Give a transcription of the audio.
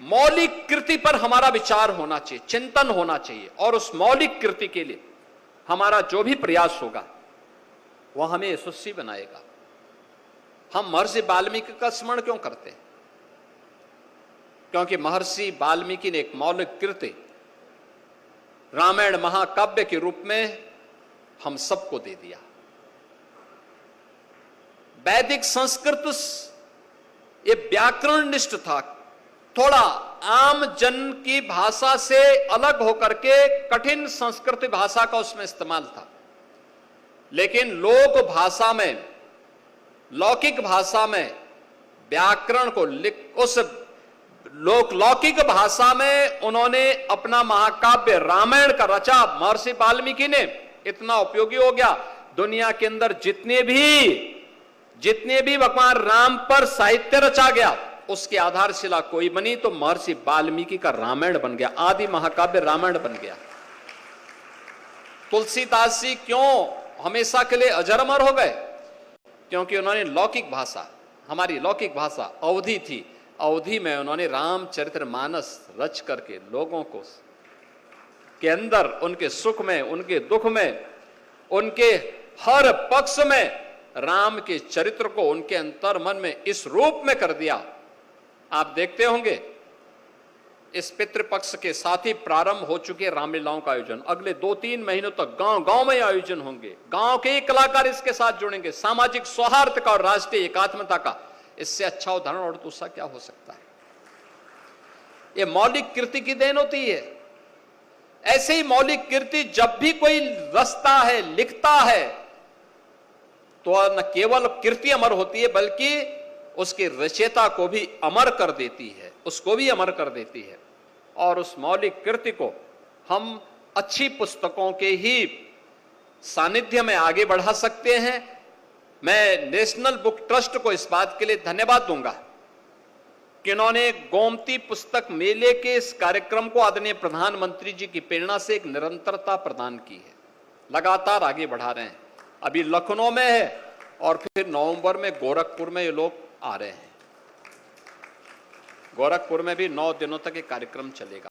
मौलिक कृति पर हमारा विचार होना चाहिए, चिंतन होना चाहिए, और उस मौलिक कृति के लिए हमारा जो भी प्रयास होगा वह हमें यशस्वी बनाएगा। हम महर्षि वाल्मीकि का स्मरण क्यों करते हैं? क्योंकि महर्षि वाल्मीकि ने एक मौलिक कृति रामायण महाकाव्य के रूप में हम सबको दे दिया। वैदिक संस्कृत ये व्याकरण निष्ठ था, थोड़ा आम जन की भाषा से अलग होकर के कठिन संस्कृत भाषा का उसमें इस्तेमाल था, लेकिन लोक भाषा में, लौकिक भाषा में व्याकरण को उस लौकिक भाषा में उन्होंने अपना महाकाव्य रामायण का रचा। महर्षि वाल्मीकि ने इतना उपयोगी हो गया, दुनिया के अंदर जितने भी भगवान राम पर साहित्य रचा गया उसकी आधारशिला कोई बनी तो महर्षि वाल्मीकि का रामायण बन गया, आदि महाकाव्य रामायण बन गया। तुलसीदास जी क्यों हमेशा के लिए अजरअमर हो गए? क्योंकि उन्होंने लौकिक भाषा, हमारी लौकिक भाषा अवधि थी, अवधि में उन्होंने रामचरितमानस रच करके लोगों को के अंदर उनके सुख में, उनके दुख में, उनके हर पक्ष में राम के चरित्र को उनके अंतर मन में इस रूप में कर दिया। आप देखते होंगे इस पितृपक्ष के साथ ही प्रारंभ हो चुके रामलीलाओं का आयोजन, अगले 2-3 महीनों तक गांव गांव में आयोजन होंगे, गांव के ही कलाकार इसके साथ जुड़ेंगे। सामाजिक सौहार्द का और राष्ट्रीय एकात्मता का इससे अच्छा उदाहरण और दूसरा क्या हो सकता है? यह मौलिक कृति की देन होती है। ऐसे ही मौलिक कृति जब भी कोई रचता है, लिखता है, तो न केवल कृति अमर होती है बल्कि उसके रचयिता को भी अमर कर देती है, उसको भी अमर कर देती है। और उस मौलिक कृति को हम अच्छी पुस्तकों के ही सानिध्य में आगे बढ़ा सकते हैं। मैं नेशनल बुक ट्रस्ट को इस बात के लिए धन्यवाद दूंगा कि उन्होंने गोमती पुस्तक मेले के इस कार्यक्रम को आदरणीय प्रधानमंत्री जी की प्रेरणा से एक निरंतरता प्रदान की है, लगातार आगे बढ़ा रहे हैं। अभी लखनऊ में है और फिर नवंबर में गोरखपुर में ये लोग आ रहे हैं। गोरखपुर में भी 9 दिनों तक ये कार्यक्रम चलेगा।